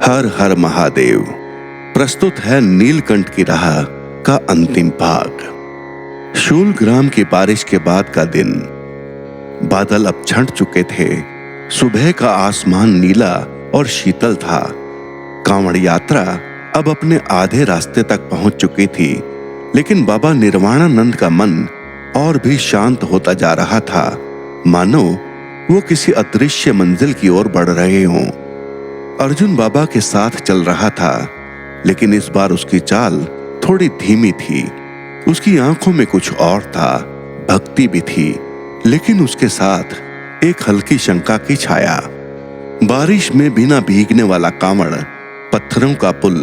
हर हर महादेव प्रस्तुत है नीलकंठ की राह का अंतिम भाग। शूलग्राम की बारिश के बाद का दिन। बादल अब छंट चुके थे। सुबह का आसमान नीला और शीतल था। कांवड़ यात्रा अब अपने आधे रास्ते तक पहुंच चुकी थी, लेकिन बाबा निर्वाणानंद का मन और भी शांत होता जा रहा था, मानो वो किसी अदृश्य मंजिल की ओर बढ़ रहे हों। अर्जुन बाबा के साथ चल रहा था, लेकिन इस बार उसकी चाल थोड़ी धीमी थी। उसकी आंखों में कुछ और था, भक्ति भी थी, लेकिन उसके साथ एक हल्की शंका की छाया। बारिश में बिना भीगने वाला कांवड़, पत्थरों का पुल,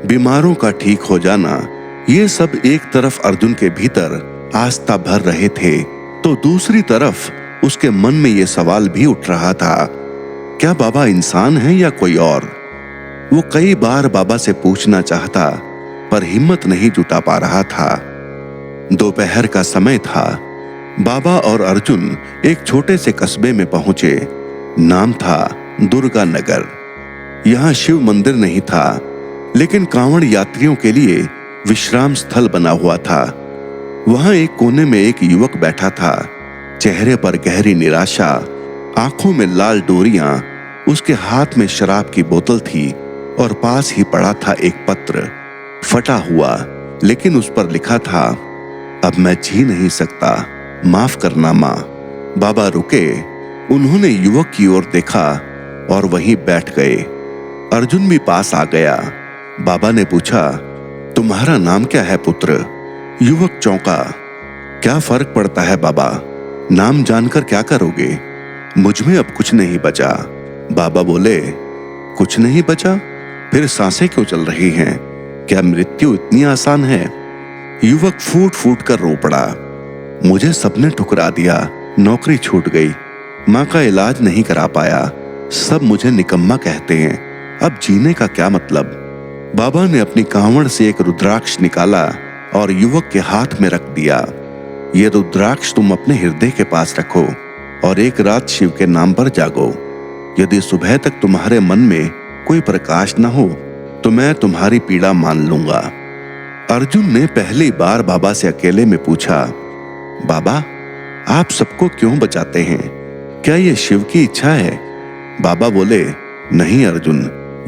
बीमारों का ठीक हो जाना, ये सब एक तरफ अर्जुन के भीतर आस्था भर रहे थे, तो दूसरी तरफ उसके मन में ये सवाल भी उठ रहा था, क्या बाबा इंसान हैं या कोई और? वो कई बार बाबा से पूछना चाहता, पर हिम्मत नहीं जुटा पा रहा था। दोपहर का समय था। बाबा और अर्जुन एक छोटे से कस्बे में पहुंचे। नाम था दुर्गा नगर। यहाँ शिव मंदिर नहीं था, लेकिन कांवड़ यात्रियों के लिए विश्राम स्थल बना हुआ था। वहां एक कोने में एक युवक बैठा था। चेहरे पर गहरी निराशा, आंखों में लाल डोरियां, उसके हाथ में शराब की बोतल थी और पास ही पड़ा था एक पत्र, फटा हुआ, लेकिन उस पर लिखा था, अब मैं जी नहीं सकता, माफ करना मां। बाबा रुके। उन्होंने युवक की ओर देखा और वहीं बैठ गए। अर्जुन भी पास आ गया। बाबा ने पूछा, तुम्हारा नाम क्या है पुत्र? युवक चौंका। क्या फर्क पड़ता है बाबा, नाम जानकर क्या करोगे? मुझ में अब कुछ नहीं बचा। बाबा बोले, कुछ नहीं बचा? फिर सांसें क्यों चल रही हैं? क्या मृत्यु इतनी आसान है? युवक फूट फूट कर रो पड़ा। मुझे सबने ठुकरा दिया, नौकरी छूट गई, माँ का इलाज नहीं करा पाया, सब मुझे निकम्मा कहते हैं, अब जीने का क्या मतलब? बाबा ने अपनी कांवड़ से एक रुद्राक्ष निकाला और युवक के हाथ में रख दिया। ये रुद्राक्ष तुम अपने हृदय के पास रखो और एक रात शिव के नाम पर जागो। यदि सुबह तक तुम्हारे मन में कोई प्रकाश न हो, तो मैं तुम्हारी पीड़ा मान लूंगा। अर्जुन ने पहली बार बाबा से अकेले में पूछा, बाबा आप सबको क्यों बचाते हैं? क्या ये शिव की इच्छा है? बाबा बोले, नहीं अर्जुन,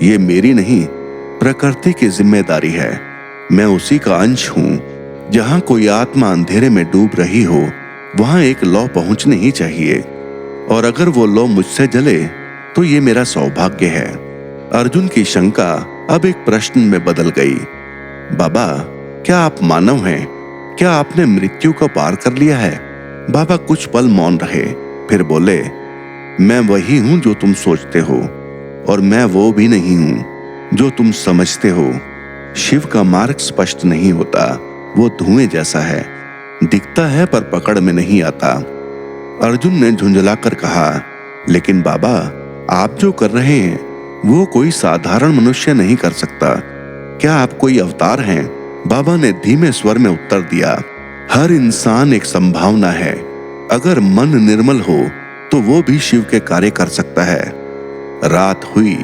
ये मेरी नहीं, प्रकृति की जिम्मेदारी है। मैं उसी का अंश हूं। जहां कोई आत्मा अंधेरे में डूब रही हो, वहां एक लौ पहुंचनी ही चाहिए, और अगर वो लौ मुझसे जले तो ये मेरा सौभाग्य है। अर्जुन की शंका अब एक प्रश्न में बदल गई। बाबा, क्या आप मानव हैं? क्या आपने मृत्यु को पार कर लिया है? बाबा कुछ पल मौन रहे, फिर बोले, मैं वही हूं जो तुम सोचते हो, और मैं वो भी नहीं हूं जो तुम समझते हो। शिव का मार्ग स्पष्ट नहीं होता, वो धुएं जैसा है, दिखता है पर पकड़ में नहीं आता। अर्जुन ने झुंझलाकर कहा, लेकिन बाबा आप जो कर रहे हैं वो कोई साधारण मनुष्य नहीं कर सकता। क्या आप कोई अवतार हैं? बाबा ने धीमे स्वर में उत्तर दिया, हर इंसान एक संभावना है। अगर मन निर्मल हो तो वो भी शिव के कार्य कर सकता है। रात हुई।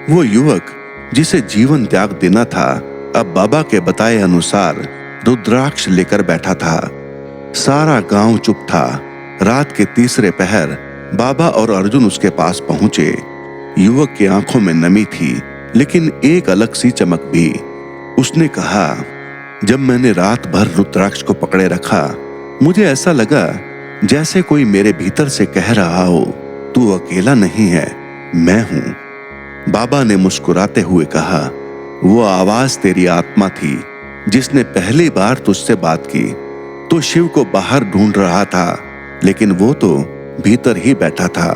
वो युवक जिसे जीवन त्याग देना था, अब बाबा के बताए अनुसार रुद्राक्ष लेकर बैठा था। सारा गांव चुप था। रात के तीसरे पहर बाबा और अर्जुन उसके पास पहुंचे। युवक की आंखों में नमी थी, लेकिन एक अलग सी चमक भी। उसने कहा, जब मैंने रात भर रुद्राक्ष को पकड़े रखा, मुझे ऐसा लगा जैसे कोई मेरे भीतर से कह रहा हो, तू अकेला नहीं है, मैं हूं। बाबा ने मुस्कुराते हुए कहा, वो आवाज तेरी आत्मा थी जिसने पहली बार तुझसे बात की। तो शिव को बाहर ढूंढ रहा था, लेकिन वो तो भीतर ही बैठा था।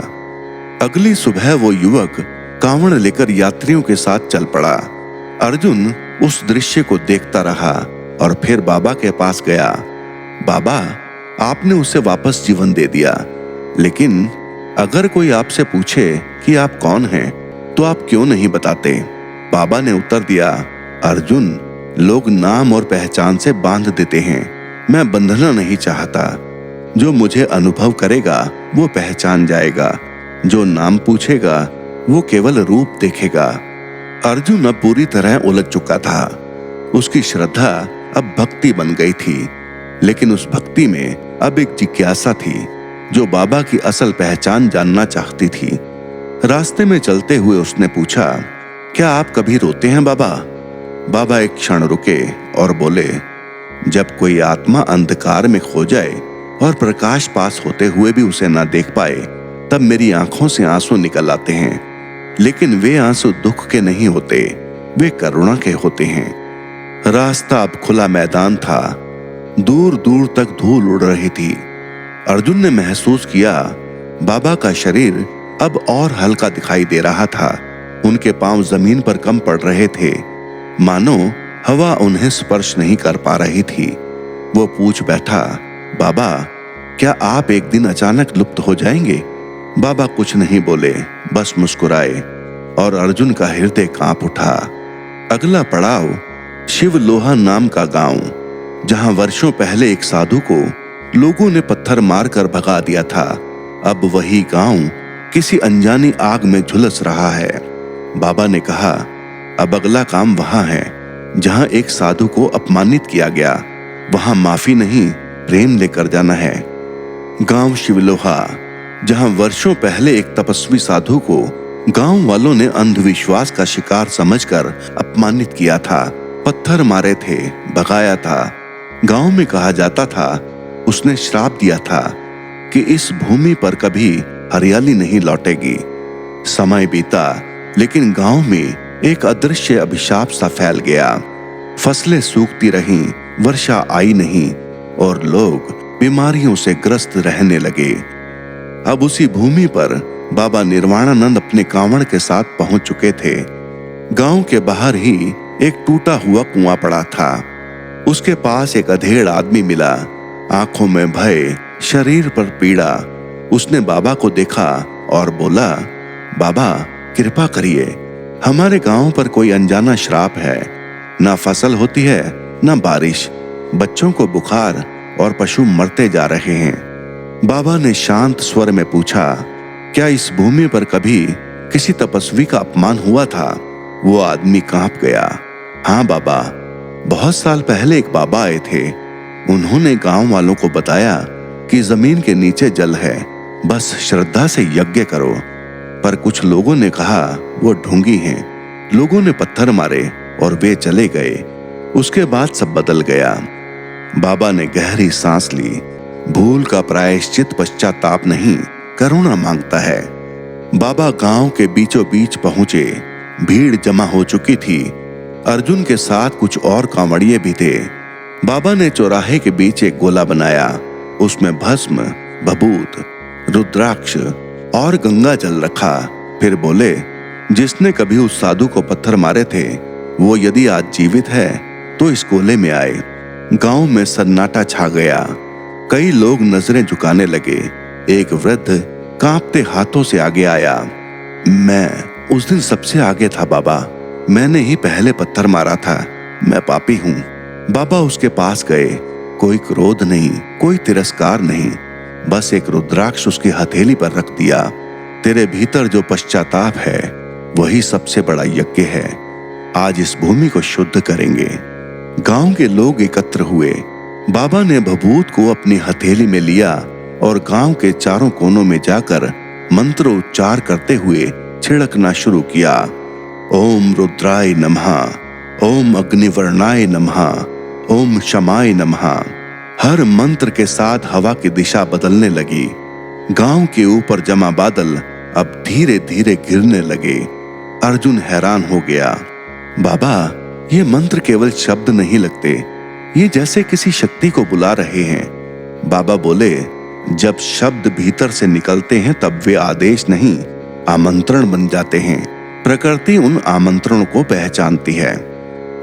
अगली सुबह वो युवक कांवड़ लेकर यात्रियों के साथ चल पड़ा। अर्जुन उस दृश्य को देखता रहा और फिर बाबा के पास गया। बाबा, आपने उसे वापस जीवन दे दिया, लेकिन अगर कोई आपसे पूछे कि आप कौन हैं, तो आप क्यों नहीं बताते? बाबा ने उत्तर दिया, अर्जुन, लोग नाम और पहचान से बांध देते हैं, मैं बंधना नहीं चाहता। जो मुझे अनुभव करेगा वो पहचान जाएगा, जो नाम पूछेगा वो केवल रूप देखेगा। अर्जुन अब पूरी तरह उलझ चुका था। उसकी श्रद्धा अब भक्ति बन गई थी, लेकिन उस भक्ति में अब एक जिज्ञासा थी जो बाबा की असल पहचान जानना चाहती थी। रास्ते में चलते हुए उसने पूछा, क्या आप कभी रोते हैं बाबा? बाबा एक क्षण रुके और बोले, जब कोई आत्मा अंधकार में खो जाए और प्रकाश पास होते हुए भी उसे ना देख पाए, तब मेरी आंखों से आंसू निकल आते हैं। लेकिन वे आंसू दुख के नहीं होते, वे करुणा के होते हैं। रास्ता अब खुला मैदान था, दूर दूर तक धूल उड़ रही थी। अर्जुन ने महसूस किया बाबा का शरीर अब और हल्का दिखाई दे रहा था। उनके पांव जमीन पर कम पड़ रहे थे, मानो हवा उन्हें स्पर्श नहीं कर पा रही थी। वो पूछ बैठा, बाबा क्या आप एक दिन अचानक लुप्त हो जाएंगे? बाबा कुछ नहीं बोले, बस मुस्कुराए और अर्जुन का हृदय कांप उठा। अगला पड़ाव शिवलोहा नाम का गांव, जहां वर्षों पहले एक साधु को लोगों ने पत्थर मारकर भगा दिया था, अब वही गांव किसी अनजानी आग में झुलस रहा है। बाबा ने कहा, अब अगला काम वहां है जहां एक साधु को अपमानित किया गया। वहां माफी नहीं, प्रेम लेकर जाना है। गांव शिवलोहा, जहां वर्षों पहले एक तपस्वी साधु को गांव वालों ने अंधविश्वास का शिकार समझकर अपमानित किया था, पत्थर मारे थे, भगाया था। गांव में कहा जाता था उसने श्राप दिया था कि इस भूमि पर कभी हरियाली नहीं लौटेगी। समय बीता, लेकिन गांव में एक अदृश्य अभिशाप सा फैल गया। फसलें सूखती रहीं, वर्षा आई नहीं और लोग बीमारियों से ग्रस्त रहने लगे। अब उसी भूमि पर बाबा निर्वाणानंद अपने कांवड़ के साथ पहुंच चुके थे। गांव के बाहर ही एक टूटा हुआ कुआं पड़ा था। उसके पास एक अधेड़ आदमी मिला, आंखों में भय, शरीर पर पीड़ा। उसने बाबा को देखा और बोला, बाबा कृपा करिए, हमारे गांव पर कोई अनजाना श्राप है। ना फसल होती है, ना बारिश, बच्चों को बुखार और पशु मरते जा रहे हैं। बाबा ने शांत स्वर में पूछा, क्या इस भूमि पर कभी किसी तपस्वी का अपमान हुआ था? वो आदमी कांप गया। हाँ बाबा, बहुत साल पहले एक बाबा आए थे। उन्होंने गांव वालों को बताया कि जमीन के नीचे जल है, बस श्रद्धा से यज्ञ करो। पर कुछ लोगों ने कहा वो ढोंगी हैं। लोगों ने पत्थर मारे और वे चले गए। उसके बाद सब बदल गया। बाबा ने गहरी सांस ली। भूल का प्रायश्चित पश्चाताप नहीं, करुणा मांगता है। बाबा गांव के बीचों बीच पहुंचे। भीड़ जमा हो चुकी थी। अर्जुन के साथ कुछ और कांवड़िए भी थे। बाबा ने चौराहे के बीच एक गोला बनाया। उसमें भस्म, भभूत, रुद्राक्ष और गंगा जल रखा। फिर बोले, जिसने कभी उस साधु को पत्थर मारे थे, वो यदि आज जीवित है तो इस गोले में आए। गांव में सन्नाटा छा गया। कई लोग नजरें झुकाने लगे। एक वृद्ध कांपते हाथों से आगे आया। मैं उस दिन सबसे आगे था बाबा, मैंने ही पहले पत्थर मारा था, मैं पापी हूं। बाबा उसके पास गए। कोई क्रोध नहीं, कोई तिरस्कार नहीं, बस एक रुद्राक्ष उसकी हथेली पर रख दिया। तेरे भीतर जो पश्चाताप है वही सबसे बड़ा यज्ञ है। आज इस भूमि को शुद्ध करेंगे। गांव के लोग एकत्र हुए। बाबा ने भभूत को अपनी हथेली में लिया और गांव के चारों कोनों में जाकर मंत्रोच्चार करते हुए छिड़कना शुरू किया। ओम रुद्राय नमः, ओम अग्निवर्णाय नमः, ओम शमाय नमः। हर मंत्र के साथ हवा की दिशा बदलने लगी। गांव के ऊपर जमा बादल अब धीरे धीरे गिरने लगे। अर्जुन हैरान हो गया। बाबा, ये मंत्र केवल शब्द नहीं लगते, ये जैसे किसी शक्ति को बुला रहे हैं। बाबा बोले, जब शब्द भीतर से निकलते हैं तब वे आदेश नहीं, आमंत्रण बन जाते हैं। प्रकृति उन आमंत्रणों को पहचानती है।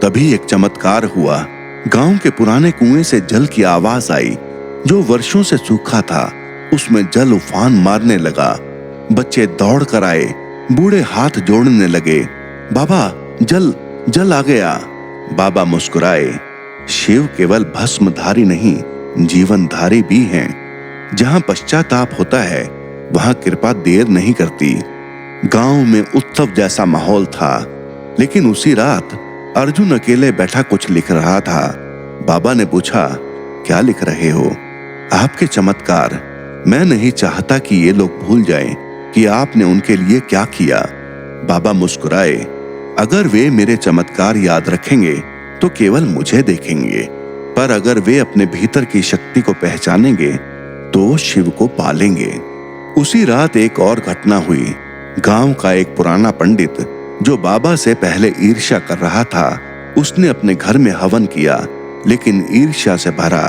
तभी एक चमत्कार हुआ। गांव के पुराने कुएं से जल की आवाज आई। जो वर्षों से सूखा था उसमें जल उफान मारने लगा। बच्चे दौड़ कर आए, बूढ़े हाथ जोड़ने लगे। बाबा, जल जल आ गया। बाबा मुस्कुराए। शिव केवल भस्मधारी नहीं, जीवनधारी भी हैं। जहां पश्चाताप होता है वहां कृपा देर नहीं करती। गांव में उत्सव जैसा माहौल था। लेकिन उसी रात अर्जुन अकेले बैठा कुछ लिख रहा था। बाबा ने पूछा, क्या लिख रहे हो? आपके चमत्कार। मैं नहीं चाहता कि ये लोग भूल जाएं कि आपने उनके लिए क्या किया। बाबा मुस्कुराए। अगर वे मेरे चमत्कार याद रखेंगे तो केवल मुझे देखेंगे, पर अगर वे अपने भीतर की शक्ति को पहचानेंगे तो शिव को पालेंगे। उसी रात एक और घटना हुई। गांव का एक पुराना पंडित जो बाबा से पहले ईर्ष्या कर रहा था, उसने अपने घर में हवन किया, लेकिन ईर्ष्या से भरा।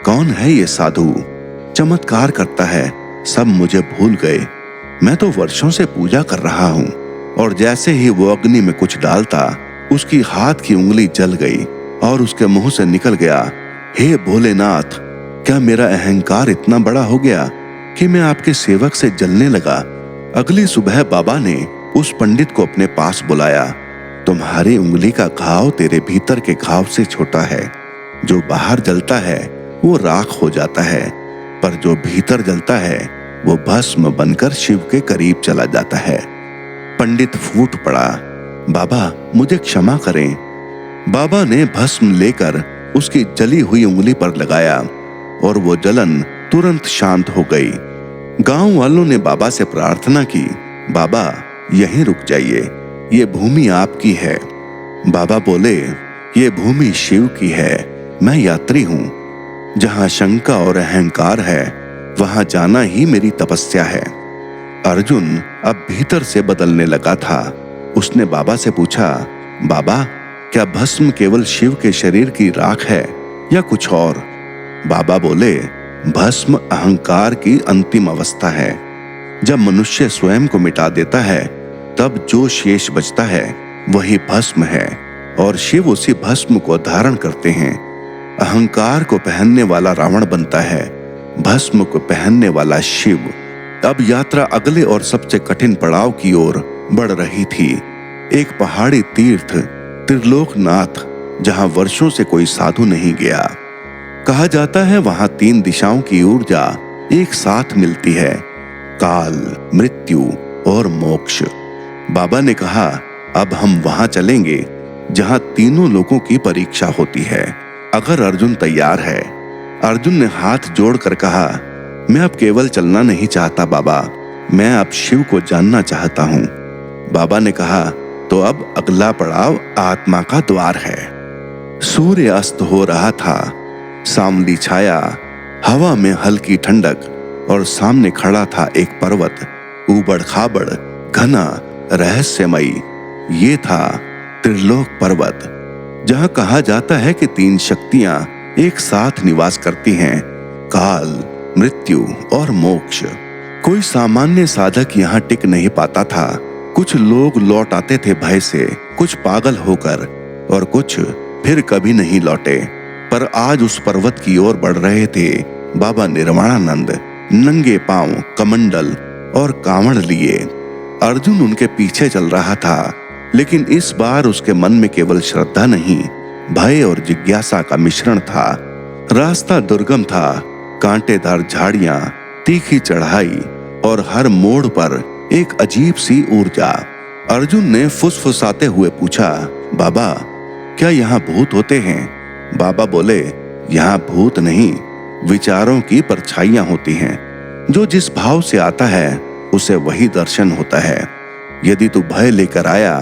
कौन है ये साधु? चमत्कार करता है, सब मुझे भूल गए। मैं तो वर्षों से पूजा कर रहा हूं। और जैसे ही वो अग्नि में कुछ डालता, उसकी हाथ की उंगली जल गई और उसके मुंह से निकल गया, हे भोलेनाथ, क्या मेरा अहंकार इतना बड़ा हो गया कि मैं आपके सेवक से जलने लगा। अगली सुबह बाबा ने उस पंडित को अपने पास बुलाया। तुम्हारी उंगली का घाव तेरे भीतर के घाव से छोटा है। जो बाहर जलता है वो राख हो जाता है, पर जो भीतर जलता है वो भस्म बनकर शिव के करीब चला जाता है। पंडित फूट पड़ा, बाबा मुझे क्षमा करें। बाबा ने भस्म लेकर उसकी जली हुई उंगली पर लगाया और वो जलन तुरंत शांत हो गई। गांव वालों ने बाबा से प्रार्थना की, बाबा यहीं रुक जाइए, ये भूमि आपकी है। बाबा बोले, ये भूमि शिव की है, मैं यात्री हूं। जहां शंका और अहंकार है वहां जाना ही मेरी तपस्या है। अर्जुन अब भीतर से बदलने लगा था। उसने बाबा से पूछा, बाबा क्या भस्म केवल शिव के शरीर की राख है या कुछ और? बाबा बोले, भस्म अहंकार की अंतिम अवस्था है। जब मनुष्य स्वयं को मिटा देता है तब जो शेष बचता है वही भस्म है, और शिव उसी भस्म को धारण करते हैं। अहंकार को पहनने वाला रावण बनता है, भस्म को पहनने वाला शिव। अब यात्रा अगले और सबसे कठिन पड़ाव की ओर बढ़ रही थी। एक पहाड़ी तीर्थ त्रिलोकनाथ, जहां वर्षों से कोई साधु नहीं गया। कहा जाता है वहां 3 दिशाओं की ऊर्जा एक साथ मिलती है, काल, मृत्यु और मोक्ष। बाबा ने कहा, अब हम वहां चलेंगे जहां तीनों लोगों की परीक्षा होती है, अगर अर्जुन तैयार है। अर्जुन ने हाथ जोड़कर कहा, मैं अब केवल चलना नहीं चाहता बाबा, मैं अब शिव को जानना चाहता हूं। बाबा ने कहा, तो अब अगला पड़ाव आत्मा का द्वार है। सूर्य अस्त हो रहा था। सांवली छाया, हवा में हल्की ठंडक, और सामने खड़ा था एक पर्वत, ऊबड़ खाबड़, घना, रहस्यमयी। ये था त्रिलोक पर्वत, जहां कहा जाता है कि 3 शक्तियां एक साथ निवास करती हैं, काल, मृत्यु और मोक्ष। कोई सामान्य साधक यहाँ टिक नहीं पाता था। कुछ लोग लौट आते थे भय से, कुछ पागल होकर, और कुछ फिर कभी नहीं लौटे। पर आज उस पर्वत की ओर बढ़ रहे थे बाबा निर्वाणानंद, नंगे पांव, कमंडल और कांवड़ लिए। अर्जुन उनके पीछे चल रहा था, लेकिन इस बार उसके मन में केवल श्रद्धा नहीं, भय और जिज्ञासा का मिश्रण था। रास्ता दुर्गम था, कांटेदार झाड़ियां, तीखी चढ़ाई और हर मोड़ पर एक अजीब सी ऊर्जा। अर्जुन ने फुसफुसाते हुए पूछा, बाबा क्या यहाँ भूत होते हैं? बाबा बोले, यहाँ भूत नहीं, विचारों की परछाइयां होती हैं। जो जिस भाव से आता है उसे वही दर्शन होता है। यदि तू भय लेकर आया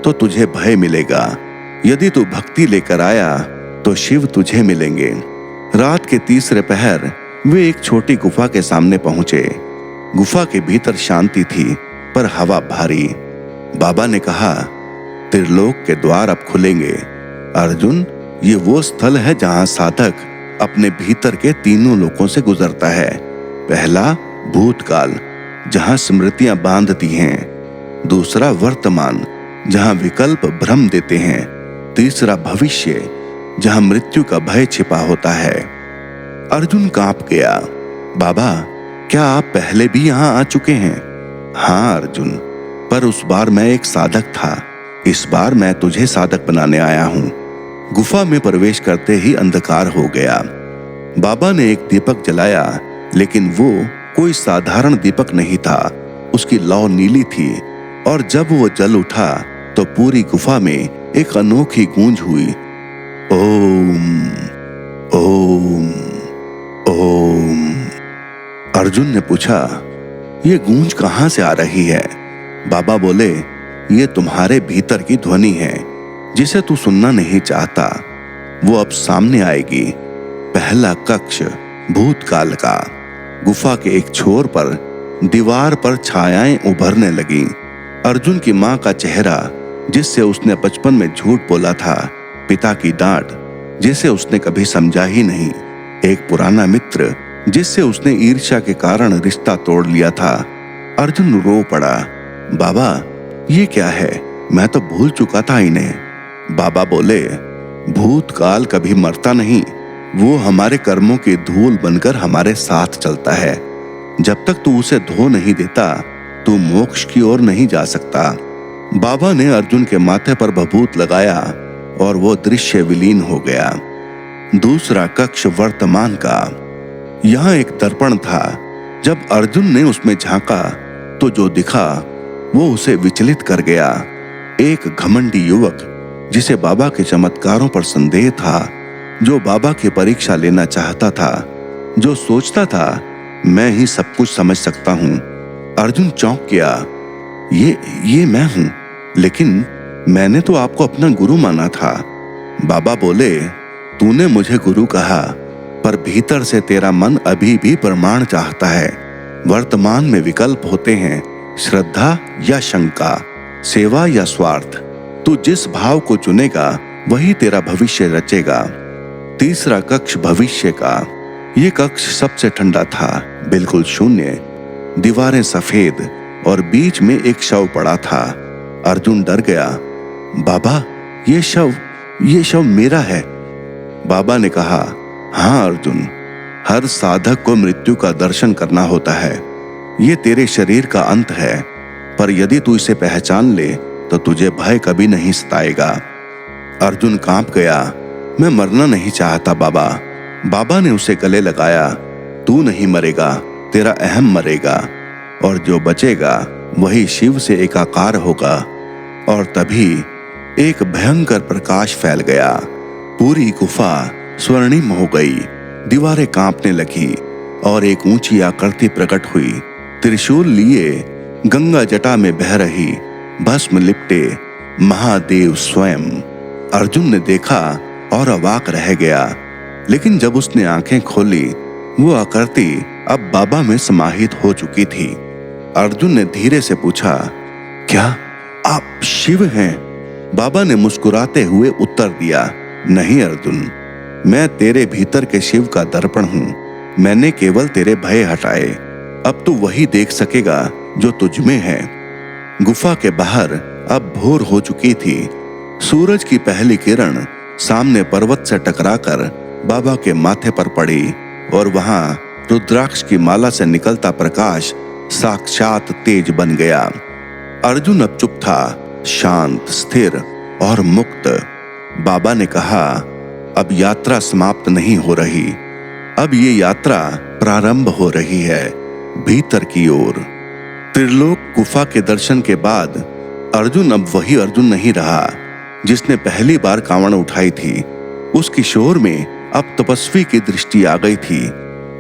तो तुझे भय मिलेगा, यदि तू भक्ति लेकर आया तो शिव तुझे मिलेंगे। रात के तीसरे पहर वे एक छोटी गुफा के सामने पहुंचे। गुफा के भीतर शांति थी, पर हवा भारी। बाबा ने कहा, त्रिलोक के द्वार अब खुलेंगे। अर्जुन, ये वो स्थल है जहां साधक अपने भीतर के तीनों लोकों से गुजरता है। पहला भूतकाल, जहां स्मृतियां बांधती हैं। दूसरा वर्तमान, जहां विकल्प भ्रम देते हैं। तीसरा भविष्य, जहां मृत्यु का भय छिपा होता है। अर्जुन कांप गया। बाबा क्या आप पहले भी यहाँ आ चुके हैं? हाँ अर्जुन, पर उस बार मैं एक साधक था, इस बार मैं तुझे साधक बनाने आया हूँ। गुफा में प्रवेश करते ही अंधकार हो गया। बाबा ने एक दीपक जलाया, लेकिन वो कोई साधारण दीपक नहीं था। उसकी लौ नीली थी, और जब वो जल उठा तो पूरी गुफा में एक अनोखी गूंज हुई। ओम ओम ओम। अर्जुन ने पूछा, ये गूंज कहां से आ रही है? बाबा बोले, ये तुम्हारे भीतर की ध्वनि है जिसे तू सुनना नहीं चाहता। वो अब सामने आएगी। पहला कक्ष भूतकाल का। गुफा के एक छोर पर दीवार पर छायाएं उभरने लगीं। अर्जुन की मां का चेहरा जिससे उसने बचपन में झूठ बोला था, पिता की डांट जिसे उसने कभी समझा ही नहीं, एक पुराना मित्र जिससे उसने ईर्ष्या के कारण रिश्ता तोड़ लिया था। अर्जुन रो पड़ा। बाबा, ये क्या है? मैं तो भूल चुका था इन्हें। बाबा बोले, भूतकाल कभी मरता नहीं, वो हमारे कर्मों की धूल बनकर हमारे साथ चलता है। जब तक तू उसे धो नहीं देता, तू मोक्ष की ओर नहीं जा सकता। बाबा ने अर्जुन के माथे पर भभूत लगाया और वो दृश्य विलीन हो गया। दूसरा कक्ष वर्तमान का। यहाँ एक दर्पण था। जब अर्जुन ने उसमें झांका तो जो दिखा वो उसे विचलित कर गया। एक घमंडी युवक जिसे बाबा के चमत्कारों पर संदेह था, जो बाबा की परीक्षा लेना चाहता था, जो सोचता था मैं ही सब कुछ समझ सकता हूं। अर्जुन चौंक गया। ये मैं हूं, लेकिन मैंने तो आपको अपना गुरु माना था। बाबा बोले, तूने मुझे गुरु कहा, पर भीतर से तेरा मन अभी भी प्रमाण चाहता है। वर्तमान में विकल्प होते हैं, श्रद्धा या शंका, सेवा या स्वार्थ। तू जिस भाव को चुनेगा वही तेरा भविष्य रचेगा। तीसरा कक्ष भविष्य का। ये कक्ष सबसे ठंडा था, बिल्कुल शून्य, दीवारें सफेद और बीच में एक शव पड़ा था। अर्जुन डर गया। बाबा, ये शव मेरा है। बाबा ने कहा, हाँ अर्जुन, हर साधक को मृत्यु का दर्शन करना होता है। ये तेरे शरीर का अंत है, पर यदि तू इसे पहचान ले तो तुझे भय कभी नहीं सताएगा। अर्जुन कांप गया। मैं मरना नहीं चाहता बाबा। बाबा ने उसे गले लगाया। तू नहीं मरेगा, तेरा अहम मरेगा, और जो बचेगा वही शिव से एकाकार होगा। और तभी एक भयंकर प्रकाश फैल गया। पूरी गुफा स्वर्णिम हो गई। दीवारें कांपने लगी और एक ऊंची आकृति प्रकट हुई। त्रिशूल लिए, गंगा जटा में बह रही, भस्म लिपटे महादेव स्वयं। अर्जुन ने देखा और अवाक रह गया, लेकिन जब उसने आंखें खोली, वो आकृति अब बाबा में समाहित हो चुकी थी। अर्जुन ने धीरे से पूछा, क्या आप शिव हैं? बाबा ने मुस्कुराते हुए उत्तर दिया, नहीं अर्जुन, मैं तेरे भीतर के शिव का दर्पण हूं। मैंने केवल तेरे भय हटाए। अब तू वही देख सकेगा जो तुझ में है। गुफा के बाहर अब भोर हो चुकी थी। सूरज की पहली किरण सामने पर्वत से टकराकर बाबा के माथे पर पड़ी और वहां रुद्राक्ष की माला से निकलता प्रकाश साक्षात तेज बन गया। अर्जुन अब चुप था, शांत, स्थिर और मुक्त। बाबा ने कहा, अब यात्रा समाप्त नहीं हो रही, अब ये यात्रा प्रारंभ हो रही है, भीतर की ओर। त्रिलोक गुफा के दर्शन के बाद अर्जुन अब वही अर्जुन नहीं रहा जिसने पहली बार कांवड़ उठाई थी। उस किशोर में अब तपस्वी की दृष्टि आ गई थी।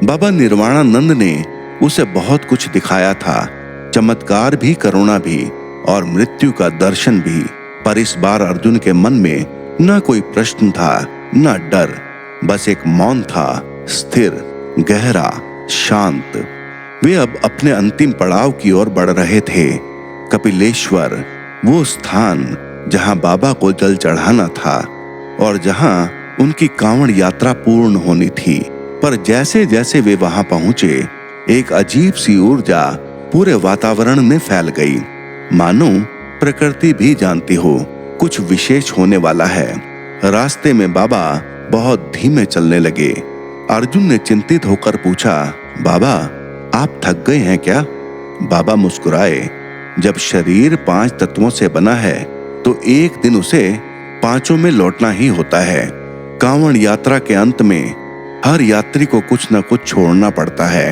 बाबा निर्वाणानंद ने उसे बहुत कुछ दिखाया था, चमत्कार भी, करुणा भी और मृत्यु का दर्शन भी। पर इस बार अर्जुन के मन में न कोई प्रश्न था, न डर, बस एक मौन था, स्थिर, गहरा, शांत। वे अब अपने अंतिम पड़ाव की ओर बढ़ रहे थे। कपिलेश्वर, वो स्थान जहां बाबा को जल चढ़ाना था और जहां उनकी कांवड़ यात्रा पूर्ण होनी थी। पर जैसे जैसे वे वहां पहुंचे, एक अजीब सी ऊर्जा पूरे वातावरण में फैल गई, मानो प्रकृति भी जानती हो कुछ विशेष होने वाला है। रास्ते में बाबा बहुत धीमे चलने लगे। अर्जुन ने चिंतित होकर पूछा, बाबा आप थक गए हैं क्या? बाबा मुस्कुराए, जब शरीर 5 तत्वों से बना है तो एक दिन उसे 5 में लौटना ही होता है। कांवड़ यात्रा के अंत में हर यात्री को कुछ न कुछ छोड़ना पड़ता है।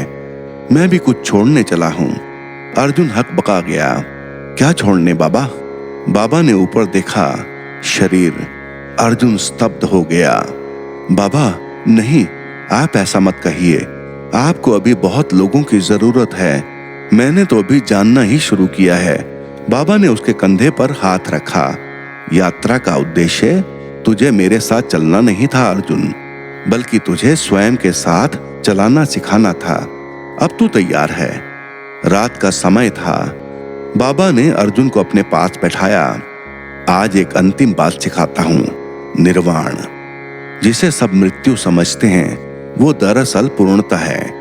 मैं भी कुछ छोड़ने चला हूं। अर्जुन हकबका गया, क्या छोड़ने बाबा? बाबा ने ऊपर देखा, शरीर। अर्जुन स्तब्ध हो गया। बाबा नहीं, आप ऐसा मत कहिए। आपको अभी बहुत लोगों की जरूरत है। मैंने तो अभी जानना ही शुरू किया है। बाबा ने उसके कंधे पर हाथ रखा। यात्रा का उद्देश्य तुझे मेरे साथ चलना नहीं था अर्जुन, बल्कि तुझे स्वयं के साथ चलाना सिखाना था। अब तू तैयार है। रात का समय था। बाबा ने अर्जुन को अपने पास बैठाया। आज एक अंतिम बात सिखाता हूं, निर्वाण। जिसे सब मृत्यु समझते हैं, वो दरअसल पूर्णता है।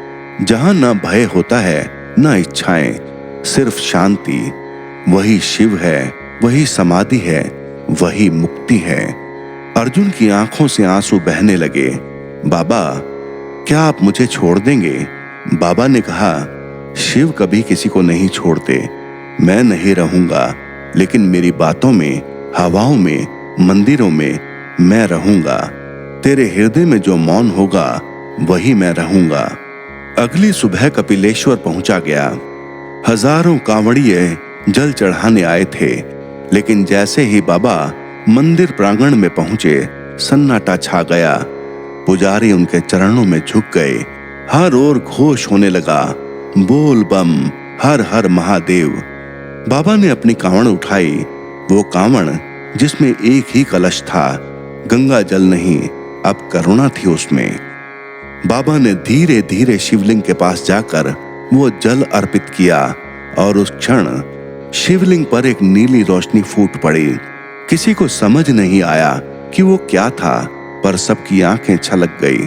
जहां ना भय होता है, ना इच्छाएं, सिर्फ शांति। वही शिव है, वही समाधि है, वही मुक्ति है। अर्जुन की आंखों से आंसू बहने लगे। बाबा, क्या आप मुझे छोड़ देंगे? बाबा ने कहा, शिव कभी किसी को नहीं छोड़ते। मैं नहीं रहूंगा, लेकिन मेरी बातों में, हवाओं में, मंदिरों में मैं रहूंगा। तेरे हृदय में जो मौन होगा, वही मैं रहूंगा। अगली सुबह कपिलेश्वर पहुंचा गया। हजारों कांवड़िए जल चढ़ाने आए थे, लेकिन जैसे ही बाबा मंदिर प्रांगण में पहुंचे, सन्नाटा छा गया। पुजारी उनके चरणों में झुक गए। हर ओर घोष होने लगा, बोल बम, हर हर महादेव। बाबा ने अपनी कांवड़ उठाई। वो कांवड़ जिसमें एक ही कलश था, गंगा जल नहीं, अब करुणा थी उसमें। बाबा ने धीरे धीरे शिवलिंग के पास जाकर वो जल अर्पित किया और उस क्षण शिवलिंग पर एक नीली रोशनी फूट पड़ी। किसी को समझ नहीं आया कि वो क्या था, पर सबकी आंखें छलक गई।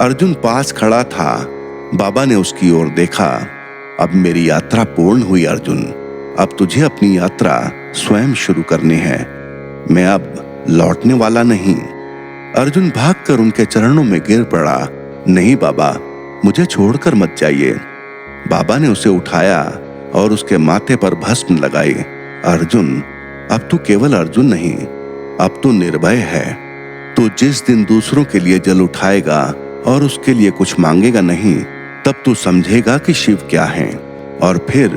अर्जुन पास खड़ा था। बाबा ने उसकी ओर देखा। अब मेरी यात्रा पूर्ण हुई अर्जुन। अब तुझे अपनी यात्रा स्वयं शुरू करनी है। मैं अब लौटने वाला नहीं। अर्जुन भागकर उनके चरणों में गिर पड़ा। नहीं बाबा, मुझे छोड़कर मत जाइए। बाबा ने उसे उठाया और उसके माथे पर भस्म लगाई। अर्जुन, अब तू केवल अर्जुन नहीं, अब तू निर्भय है। तू जिस दिन दूसरों के लिए जल उठाएगा और उसके लिए कुछ मांगेगा नहीं, तब तू समझेगा कि शिव क्या है। और फिर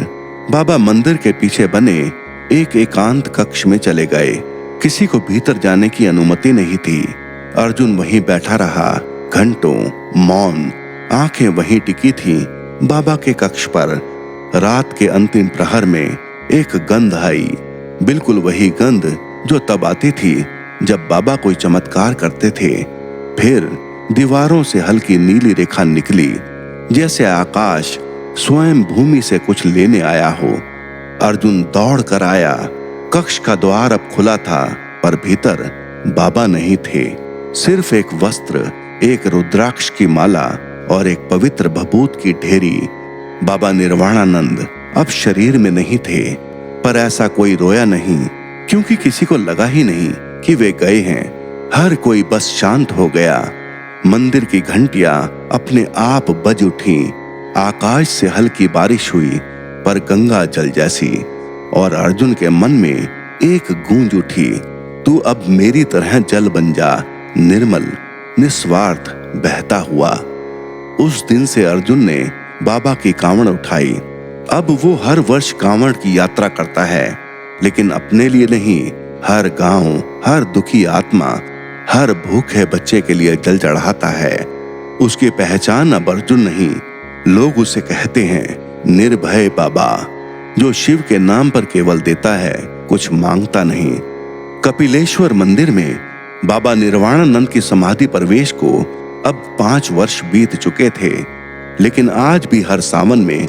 बाबा मंदिर के पीछे बने एक एकांत कक्ष में चले गए। किसी को भीतर जाने की अनुमति नहीं थी। अर्जुन वहीं बैठा रहा, घंटों मौन, आंखें वहीं टिकी थी बाबा के कक्ष पर। रात के अंतिम प्रहर में एक गंध आई, बिल्कुल वही गंध जो तब आती थी जब बाबा कोई चमत्कार करते थे। फिर दीवारों से हल्की नीली रेखा निकली, जैसे आकाश स्वयं भूमि से कुछ लेने आया हो। अर्जुन दौड़ कर आया। कक्ष का द्वार अब खुला था, पर भीतर बाबा नहीं थे। सिर्फ एक वस्त्र, एक रुद्राक्ष की माला और एक पवित्र भभूत की ढेरी। बाबा निर्वाणानंद अब शरीर में नहीं थे, पर ऐसा कोई रोया नहीं, क्योंकि किसी को लगा ही नहीं कि वे गए हैं। हर कोई बस शांत हो गया। मंदिर की घंटियां अपने आप बज उठी। आकाश से हल्की बारिश हुई, पर गंगा जल जैसी। और अर्जुन के मन में एक गूंज उठी, तू अब मेरी तरह जल बन जा, निर्मल, निस्वार्थ, बहता हुआ। उस दिन से अर्जुन ने बाबा की कांवड़ उठाई। अब वो हर वर्ष कांवड़ की यात्रा करता है, लेकिन अपने लिए नहीं, हर गांव, हर दुखी आत्मा, हर भूखे बच्चे के लिए जल चढ़ाता है। उसकी पहचान अब अर्जुन नहीं, लोग उसे कहते हैं निर्भय बाबा, जो शिव के नाम पर केवल देता है, कुछ मांगता नहीं। कपिलेश्वर मंदिर में बाबा निर्वाणानंद की समाधि प्रवेश को अब 5 वर्ष बीत चुके थे, लेकिन आज भी हर सावन में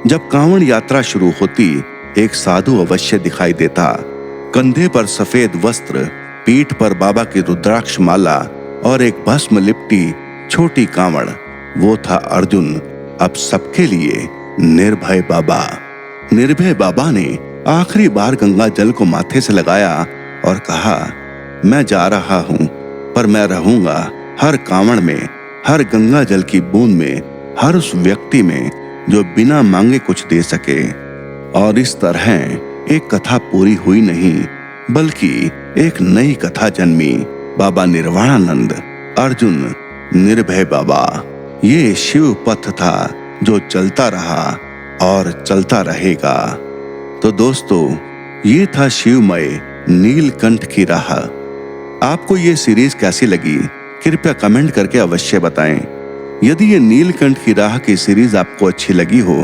जब कांवड़ यात्रा शुरू होती, एक साधु अवश्य दिखाई देता। कंधे पर सफेद वस्त्र, पीठ पर बाबा की रुद्राक्ष माला और एक भस्म लिपटी छोटी कांवड़। वो था अर्जुन, अब सबके लिए निर्भय बाबा। निर्भय बाबा ने आखिरी बार गंगा जल को माथे से लगाया और कहा, मैं जा रहा हूं, पर मैं रहूंगा हर कांवड़ में, हर गंगा जल की बूंद में, हर उस व्यक्ति में जो बिना मांगे कुछ दे सके। और इस तरह एक कथा पूरी हुई नहीं, बल्कि एक नई कथा जन्मी। बाबा निर्वाणानंद, अर्जुन, निर्भय बाबा। ये शिव पथ था जो चलता रहा और चलता रहेगा। तो दोस्तों, ये था शिवमय नीलकंठ की राह। आपको ये सीरीज कैसी लगी कृपया कमेंट करके अवश्य बताएं। यदि ये नीलकंठ की राह की सीरीज आपको अच्छी लगी हो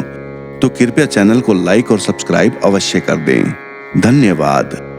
तो कृपया चैनल को लाइक और सब्सक्राइब अवश्य कर दें। धन्यवाद।